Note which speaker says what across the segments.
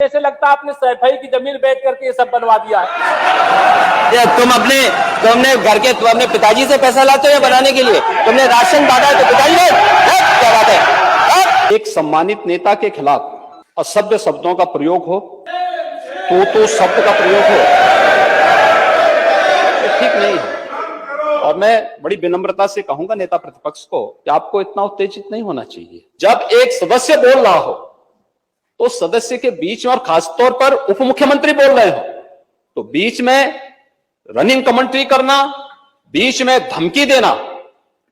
Speaker 1: जैसे लगता है आपने सैफई की जमीन बेच करके ये सब बनवा दिया है।
Speaker 2: तुम अपने पिताजी से पैसा लाते हो या बनाने के लिए? तुमने राशन बांटा है तो पिताजी ने? क्या बात है?
Speaker 3: एक सम्मानित नेता के खिलाफ असभ्य शब्दों का प्रयोग हो, तो शब्द का प्रयोग हो, ये ठीक नहीं है। और मैं बड़ी विनम्रता से कहूंगा नेता प्रतिपक्ष को कि आपको इतना उत्तेजित नहीं होना चाहिए। जब एक सदस्य बोल रहा हो तो सदस्य के बीच में, और खासतौर पर उप मुख्यमंत्री बोल रहे हो, तो बीच में रनिंग कमेंट्री करना, बीच में धमकी देना,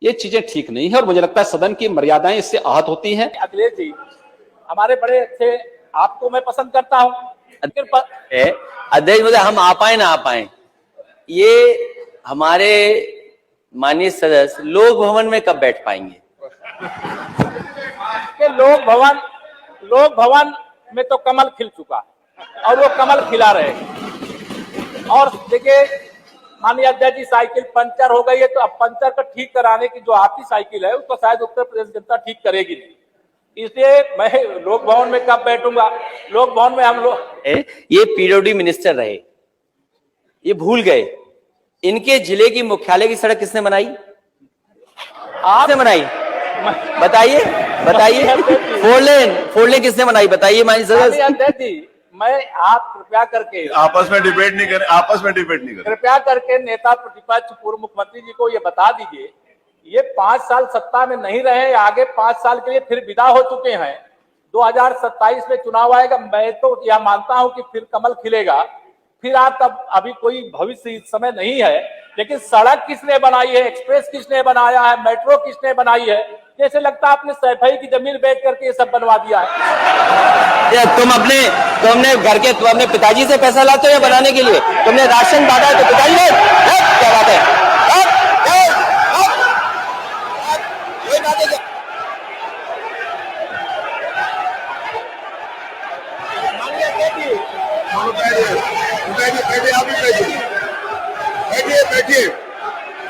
Speaker 3: ये चीजें ठीक नहीं है। और मुझे लगता है सदन की मर्यादाएं इससे आहत होती हैं।
Speaker 1: अखिलेश जी हमारे बड़े अच्छे, आपको मैं पसंद करता हूं।
Speaker 2: अध्यक्ष महोदय, हम आ पाए ना आ पाए, ये हमारे माननीय सदस्य लोक भवन में कब बैठ पाएंगे?
Speaker 1: कि लोक भवन में तो कमल खिल चुका है और वो कमल खिला रहे हैं। और देखिए माननीय अध्यक्ष जी, साइकिल पंचर हो गई है तो अब पंचर को ठीक कराने की जो आपकी साइकिल है उसको शायद उत्तर प्रदेश जनता ठीक करेगी नहीं, इसलिए मैं लोक भवन में कब बैठूंगा। लोक भवन में हम लोग,
Speaker 2: ये पीडब्ल्यूडी मिनिस्टर रहे, ये भूल गए इनके जिले की मुख्यालय की सड़क किसने बनाई? आपने बनाई? बताइए बताइए। फोर लेन किसने बनाई बताइए? माननीय
Speaker 1: अध्यक्ष जी, मैं आप कृपया करके
Speaker 4: आपस में डिबेट नहीं करें।
Speaker 1: कृपया करके नेता प्रतिपक्ष पूर्व मुख्यमंत्री जी को ये बता दीजिए, ये 5 साल सत्ता में नहीं रहे, आगे 5 साल के लिए फिर विदा हो चुके हैं। 2027 में चुनाव आएगा, मैं तो यह मानता हूं कि फिर कमल खिलेगा, फिर आप तब, अभी कोई भविष्य इस समय नहीं है, लेकिन सड़क किसने बनाई है, एक्सप्रेस किसने बनाया है, मेट्रो किसने बनाई है? जैसे लगता है आपने सैफई की जमीन बेच करके ये सब बनवा दिया है।
Speaker 2: तुम अपने पिताजी से पैसा लाते हो या बनाने के लिए? तुमने राशन बांटा है तो पिताजी ने? क्या बात है?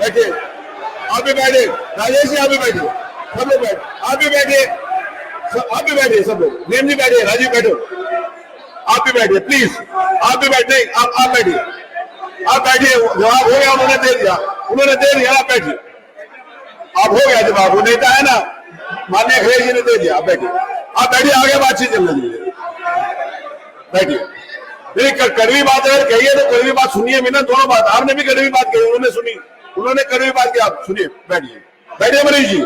Speaker 4: बैठिए, आप भी बैठिए, राजेश जी आप भी बैठिए, सब लोग बैठे, आप भी बैठिए, सब लोग, नेम जी बैठिए, राजीव बैठो, आप भी बैठिए प्लीज, आप भी बैठे, आप बैठिए, जवाब हो गया, उन्होंने दे दिया, आप बैठिए, आप हो गया जवाब, वो नेता है ना माननीय अखिलेश जी ने दे दिया, आप बैठिए, आगे बातचीत चल रही है, बैठिए। कड़वी बात अगर कहिए तो कड़वी बात सुनिए, मैंने दोनों बात, आपने भी कड़वी बात कही, उन्होंने सुनी, उन्होंने कड़वी बात की, आप सुनिए, बैठिए मनीष जी,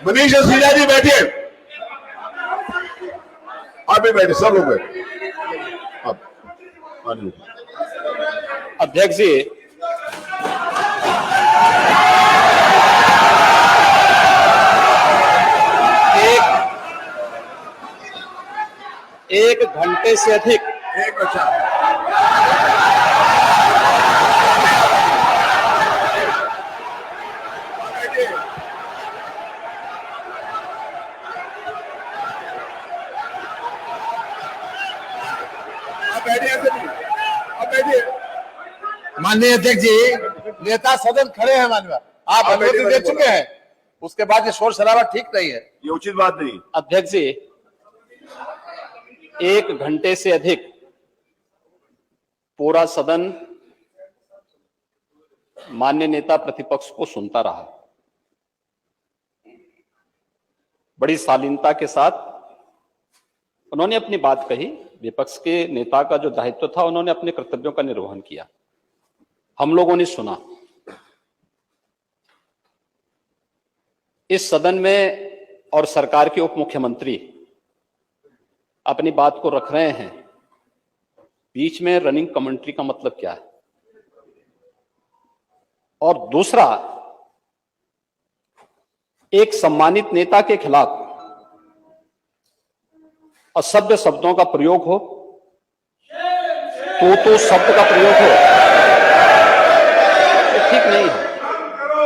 Speaker 4: मनीष सिन्हा जी बैठिए, आप भी बैठे, सब लोग बैठे।
Speaker 3: अध्यक्ष जी, एक घंटे से अधिक
Speaker 5: माननीय अध्यक्ष जी, नेता सदन खड़े हैं, माननीय आप अनुमति दे चुके हैं, उसके बाद ये शोर शराबा ठीक नहीं है,
Speaker 4: ये उचित बात नहीं।
Speaker 3: अध्यक्ष जी, एक घंटे से अधिक पूरा सदन माननीय नेता प्रतिपक्ष को सुनता रहा। बड़ी शालीनता के साथ उन्होंने अपनी बात कही, विपक्ष के नेता का जो दायित्व था उन्होंने अपने कर्तव्यों का निर्वहन किया, हम लोगों ने सुना। इस सदन में और सरकार के उप मुख्यमंत्री अपनी बात को रख रहे हैं, बीच में रनिंग कमेंट्री का मतलब क्या है? और दूसरा, एक सम्मानित नेता के खिलाफ असभ्य शब्दों का प्रयोग हो, तो शब्द का प्रयोग हो, ये ठीक नहीं है।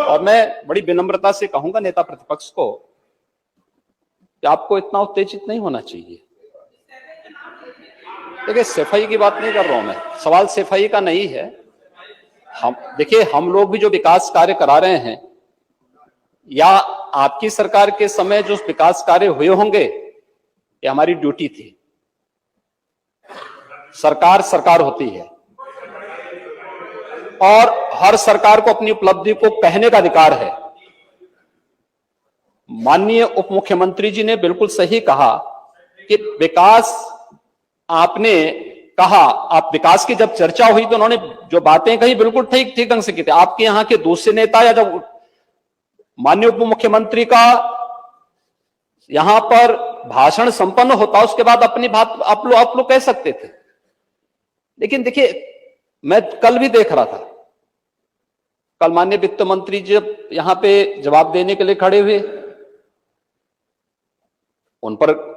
Speaker 3: और मैं बड़ी विनम्रता से कहूंगा नेता प्रतिपक्ष को कि आपको इतना उत्तेजित नहीं होना चाहिए। देखिए, सफाई की बात नहीं कर रहा हूं मैं, सवाल सफाई का नहीं है। हम लोग भी जो विकास कार्य करा रहे हैं, या आपकी सरकार के समय जो विकास कार्य हुए होंगे, ये हमारी ड्यूटी थी। सरकार सरकार होती है और हर सरकार को अपनी उपलब्धि को कहने का अधिकार है। माननीय उप मुख्यमंत्री जी ने बिल्कुल सही कहा कि विकास, आपने कहा, आप विकास की जब चर्चा हुई तो उन्होंने जो बातें कही बिल्कुल ठीक ढंग से की थी। आपके यहां के दूसरे नेता या जब माननीय उप मुख्यमंत्री का यहां पर भाषण संपन्न होता उसके बाद अपनी बात आप लोग कह सकते थे। लेकिन देखिए, मैं कल भी देख रहा था, कल माननीय वित्त मंत्री जब यहां पे जवाब देने के लिए खड़े हुए, उन पर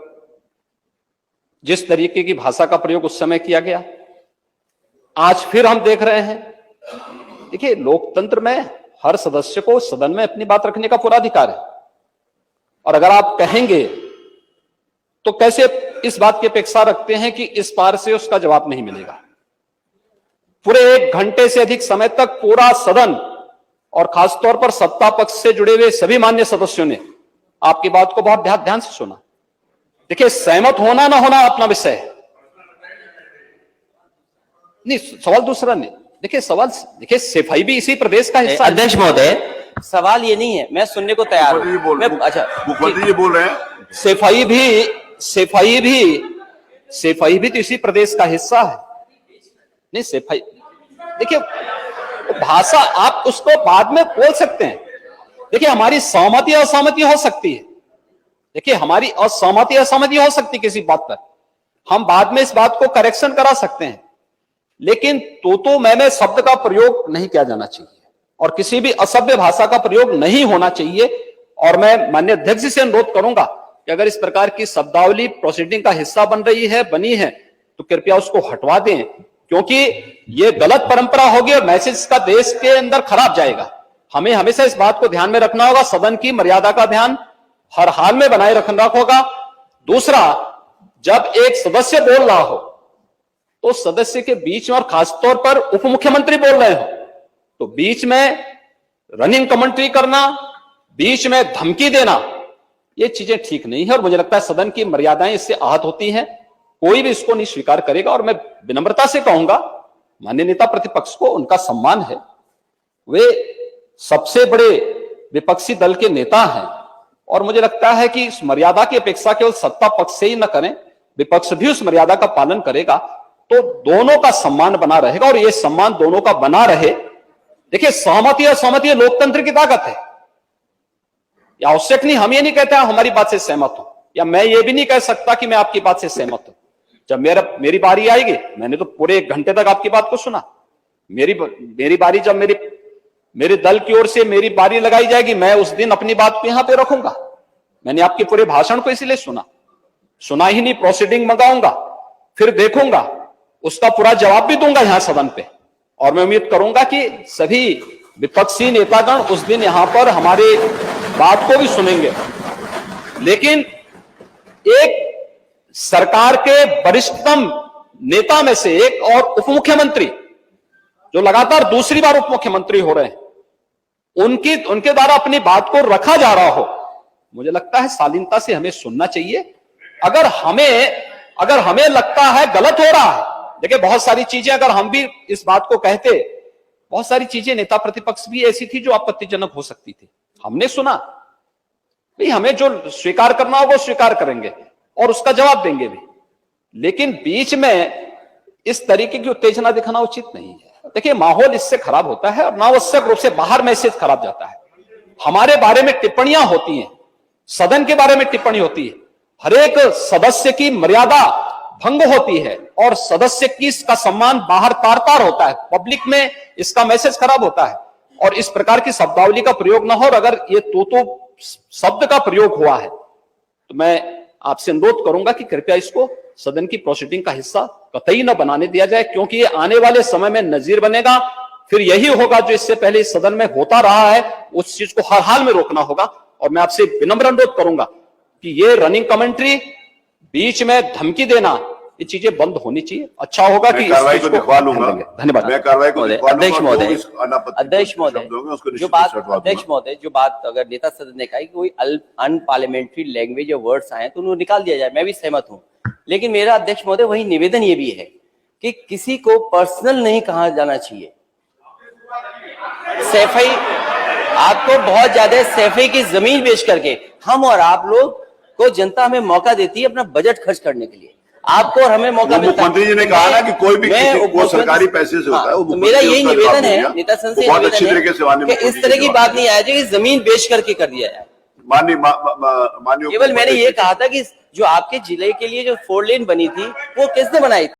Speaker 3: जिस तरीके की भाषा का प्रयोग उस समय किया गया, आज फिर हम देख रहे हैं। देखिए, लोकतंत्र में हर सदस्य को सदन में अपनी बात रखने का पूरा अधिकार है, और अगर आप कहेंगे तो कैसे इस बात की अपेक्षा रखते हैं कि इस पार से उसका जवाब नहीं मिलेगा। पूरे 1 घंटे से अधिक समय तक पूरा सदन और खासतौर पर सत्ता पक्ष से जुड़े हुए सभी मान्य सदस्यों ने आपकी बात को बहुत ध्यान से सुना। देखिए, सहमत होना ना होना अपना विषय है, नहीं, सवाल दूसरा नहीं। देखिए, सफाई भी इसी प्रदेश का हिस्सा है।
Speaker 2: अध्यक्ष महोदय, सवाल ये नहीं है, मैं सुनने को तैयार हूं। अच्छा,
Speaker 4: मुख्यमंत्री जी बोल रहे हैं,
Speaker 3: सफाई भी तो इसी प्रदेश का हिस्सा है। नहीं, सफाई, देखिए, भाषा आप उसको बाद में बोल सकते हैं। देखिए, हमारी सहमति असहमति हो सकती है, देखिए हमारी असहमति हो सकती है किसी बात पर, हम बाद में इस बात को करेक्शन करा सकते हैं, लेकिन तो मैं शब्द का प्रयोग नहीं किया जाना चाहिए और किसी भी असभ्य भाषा का प्रयोग नहीं होना चाहिए। और मैं माननीय अध्यक्ष जी से अनुरोध करूंगा कि अगर इस प्रकार की शब्दावली प्रोसीडिंग का हिस्सा बनी है तो कृपया उसको हटवा दें, क्योंकि ये गलत परंपरा होगी और मैसेज का देश के अंदर खराब जाएगा। हमें हमेशा इस बात को ध्यान में रखना होगा, सदन की मर्यादा का ध्यान हर हाल में बनाए रखना होगा। दूसरा, जब एक सदस्य बोल रहा हो तो सदस्य के बीच में, और खासतौर पर उप मुख्यमंत्री बोल रहे हो, तो बीच में रनिंग कमेंट्री करना, बीच में धमकी देना, ये चीजें ठीक नहीं है और मुझे लगता है सदन की मर्यादाएं इससे आहत होती हैं। कोई भी इसको नहीं स्वीकार करेगा और मैं विनम्रता से कहूंगा माननीय नेता प्रतिपक्ष को, उनका सम्मान है, वे सबसे बड़े विपक्षी दल के नेता हैं और मुझे लगता है कि इस मर्यादा की अपेक्षा केवल सत्ता पक्ष से ही न करें, विपक्ष भी उस मर्यादा का पालन करेगा तो दोनों का सम्मान बना रहेगा और ये सम्मान दोनों का बना रहे। देखिए, सहमति और सहमति लोकतंत्र की ताकत है, या आवश्यक नहीं, हम ये नहीं कहते हमारी बात से सहमत हो, या मैं ये भी नहीं कह सकता कि मैं आपकी बात से सहमत हूं। जब मेरी बारी आएगी, मैंने तो पूरे 1 घंटे तक आपकी बात को सुना, मेरी बारी जब मेरे दल की ओर से मेरी बारी लगाई जाएगी, मैं उस दिन अपनी बात को यहां पे रखूंगा। मैंने आपके पूरे भाषण को इसीलिए सुना ही नहीं, प्रोसीडिंग मंगाऊंगा, फिर देखूंगा, उसका पूरा जवाब भी दूंगा यहां सदन पे, और मैं उम्मीद करूंगा कि सभी विपक्षी नेतागण उस दिन यहां पर हमारे बात को भी सुनेंगे। लेकिन एक सरकार के वरिष्ठतम नेता में से एक और उप मुख्यमंत्री जो लगातार दूसरी बार उप मुख्यमंत्री हो रहे हैं, उनके द्वारा अपनी बात को रखा जा रहा हो, मुझे लगता है शालीनता से हमें सुनना चाहिए। अगर हमें लगता है गलत हो रहा है, देखिए बहुत सारी चीजें अगर हम भी इस बात को कहते, बहुत सारी चीजें नेता प्रतिपक्ष भी ऐसी थी जो आपत्तिजनक हो सकती थी, हमने सुना, भाई हमें जो स्वीकार करना हो वो स्वीकार करेंगे और उसका जवाब देंगे भी, लेकिन बीच में इस तरीके की उत्तेजना दिखाना उचित नहीं है। देखिए, माहौल इससे खराब होता है और अनावश्यक रूप से बाहर मैसेज खराब जाता है। हमारे बारे में टिप्पणियां होती हैं, सदन के बारे में टिप्पणी होती है, हर एक सदस्य की मर्यादा भंग होती है और सदस्य की इसका सम्मान बाहर तार होता है, पब्लिक में इसका मैसेज खराब होता है और इस प्रकार की शब्दावली का प्रयोग न हो। और अगर ये तो शब्द का प्रयोग हुआ है तो मैं आपसे अनुरोध करूंगा कि कृपया इसको सदन की प्रोसीडिंग का हिस्सा कतई न बनाने दिया जाए, क्योंकि ये आने वाले समय में नजीर बनेगा। फिर यही होगा जो इससे पहले इस सदन में होता रहा है, उस चीज को हर हाल में रोकना होगा। और मैं आपसे विनम्र अनुरोध करूंगा कि ये रनिंग कमेंट्री, बीच में धमकी देना, ये चीजें बंद होनी चाहिए। अच्छा होगा कि
Speaker 4: कार्रवाई को दिखवा लूंगा।
Speaker 3: धन्यवाद।
Speaker 4: मैं कार्रवाई को
Speaker 2: अध्यक्ष महोदय, जो बात अगर नेता सदन ने कहा कि कोई अनपार्लियामेंट्री लैंग्वेज या वर्ड्स आए तो उनको निकाल दिया जाए, मैं भी सहमत हूं। लेकिन मेरा अध्यक्ष महोदय वही निवेदन ये भी है कि किसी को पर्सनल नहीं कहा जाना चाहिए। सैफई, आपको बहुत ज्यादा सैफई की जमीन बेच करके हम और आप लोग को जनता हमें मौका देती है अपना बजट खर्च करने के लिए, आपको और हमें मौका मिलता है।
Speaker 4: मुख्यमंत्री जी ने कहा ना कि कोई भी किसी वो सरकारी पैसे से होता है, वो
Speaker 2: तो मेरा यही
Speaker 4: मुख्यमंत्री
Speaker 2: निवेदन है
Speaker 4: उसका
Speaker 2: नेता संघ से,
Speaker 4: बहुत अच्छी तरीके से
Speaker 2: कि इस तरह की बात नहीं आए कि जमीन बेच करके कर दिया जाए।
Speaker 4: माननीय
Speaker 2: केवल मैंने ये कहा था कि जो आपके जिले के लिए जो 4 लेन बनी थी वो किसने बनाई थी?